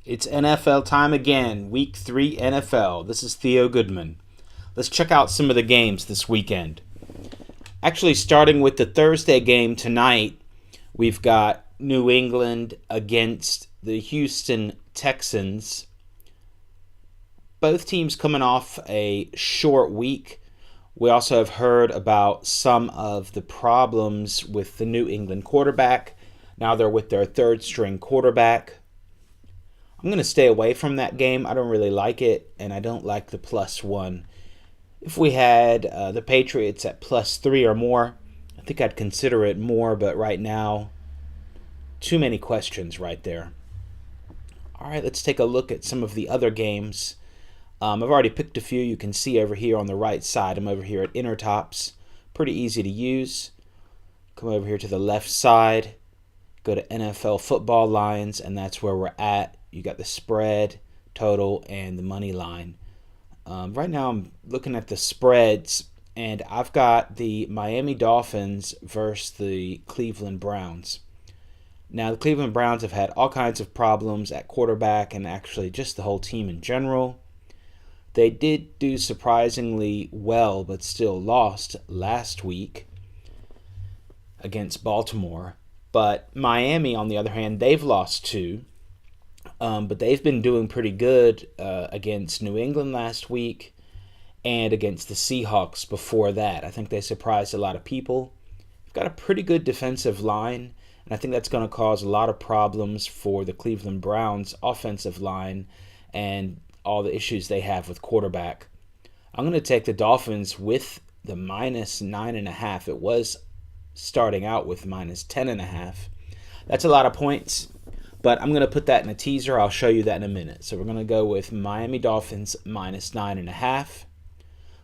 It's NFL time again, Week 3 NFL. This is Theo Goodman. Let's check out some of the games this weekend. Actually, starting with the Thursday game tonight, we've got New England against the Houston Texans. Both teams coming off a short week. We also have heard about some of the problems with the New England quarterback. Now they're with their third-string quarterback. I'm going to stay away from that game. I don't really like it, and I don't like the +1. If we had the Patriots at +3 or more, I think I'd consider it more, but right now, too many questions right there. All right, let's take a look at some of the other games. I've already picked a few. You can see over here on the right side. I'm over here at Intertops. Pretty easy to use. Come over here to the left side. Go to NFL football lines, and that's where we're at. You got the spread, total, and the money line. Right now I'm looking at the spreads, and I've got the Miami Dolphins versus the Cleveland Browns. Now, the Cleveland Browns have had all kinds of problems at quarterback and actually just the whole team in general. They did do surprisingly well, but still lost last week against Baltimore. But Miami, on the other hand, they've lost 2. But they've been doing pretty good against New England last week and against the Seahawks before that. I think they surprised a lot of people. They've got a pretty good defensive line, and I think that's going to cause a lot of problems for the Cleveland Browns offensive line and all the issues they have with quarterback. I'm going to take the Dolphins with the -9.5. It was starting out with -10.5. That's a lot of points. But I'm going to put that in a teaser. I'll show you that in a minute. So we're going to go with Miami Dolphins -9.5.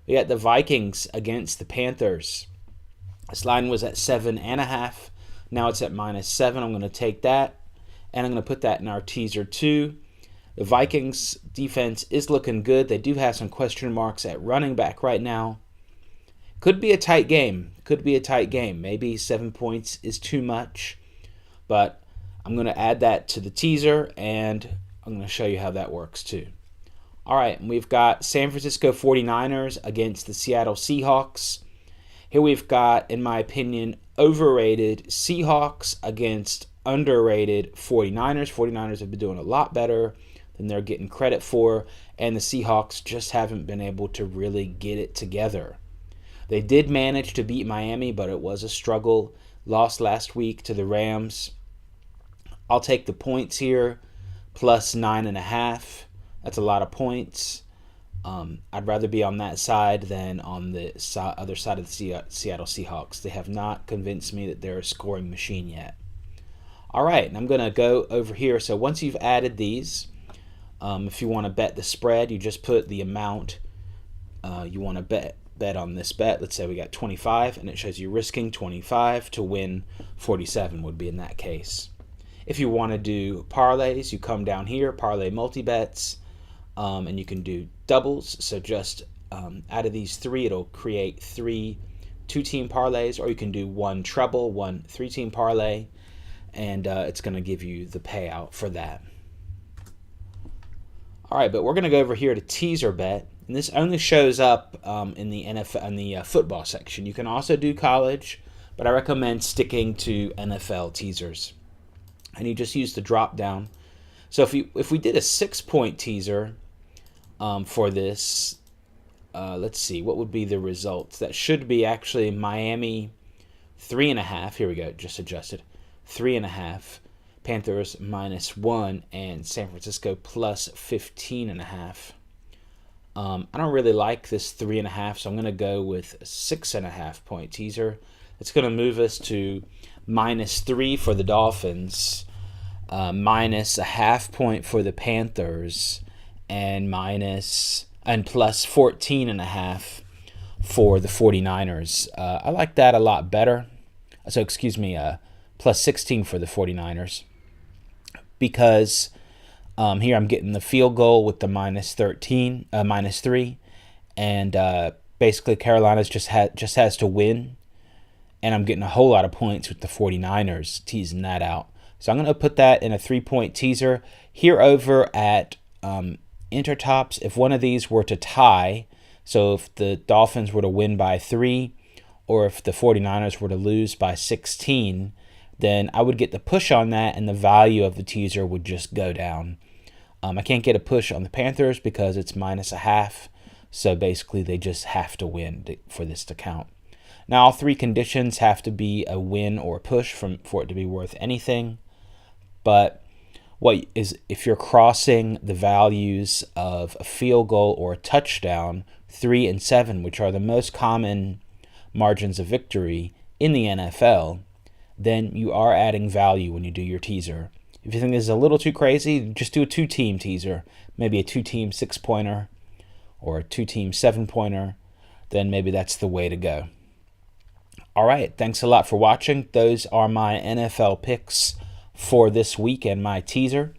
We got the Vikings against the Panthers. This line was at 7.5. Now it's at -7. I'm going to take that, and I'm going to put that in our teaser too. The Vikings defense is looking good. They do have some question marks at running back right now. Could be a tight game. Maybe 7 points is too much, but I'm going to add that to the teaser, and I'm going to show you how that works too. All right, and we've got San Francisco 49ers against the Seattle Seahawks. Here we've got, in my opinion, overrated Seahawks against underrated 49ers. 49ers have been doing a lot better than they're getting credit for, and the Seahawks just haven't been able to really get it together. They did manage to beat Miami, but it was a struggle. Lost last week to the Rams. I'll take the points here, +9.5. That's a lot of points. I'd rather be on that side than on the other side of the Seattle Seahawks. They have not convinced me that they're a scoring machine yet. All right, and I'm going to go over here. So once you've added these, if you want to bet the spread, you just put the amount you want to bet on this bet. Let's say we got 25, and it shows you risking 25 to win 47 would be in that case. If you want to do parlays, you come down here, parlay multi-bets, and you can do doubles. So just out of these 3, it'll create 3 2-team parlays, or you can do 1 treble, 1 3-team parlay, and it's going to give you the payout for that. All right, but we're going to go over here to teaser bet, and this only shows up in the NFL, in the football section. You can also do college, but I recommend sticking to NFL teasers. And you just use the drop down. So if we did a 6-point teaser for this, let's see, what would be the results? That should be actually Miami 3.5. Here we go, just adjusted. 3.5. Panthers -1, and San Francisco +15.5. I don't really like this 3.5, so I'm going to go with a 6.5-point teaser. It's going to move us to -3 for the Dolphins, -0.5 point for the Panthers, and +14.5 for the 49ers. I like that a lot better. So +16 for the 49ers, because here I'm getting the field goal with the -3, and basically Carolina's just has to win. And I'm getting a whole lot of points with the 49ers, teasing that out. So I'm going to put that in a 3-point teaser. Here over at Intertops, if one of these were to tie, so if the Dolphins were to win by 3, or if the 49ers were to lose by 16, then I would get the push on that, and the value of the teaser would just go down. I can't get a push on the Panthers because it's -0.5, so basically they just have to win for this to count. Now, all 3 conditions have to be a win or a push for it to be worth anything. But what is, if you're crossing the values of a field goal or a touchdown, 3 and 7, which are the most common margins of victory in the NFL, then you are adding value when you do your teaser. If you think this is a little too crazy, just do a 2-team teaser, maybe a 2-team 6-pointer or a 2-team 7-pointer, then maybe that's the way to go. All right, thanks a lot for watching. Those are my NFL picks for this week and my teaser.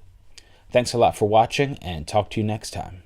Thanks a lot for watching, and talk to you next time.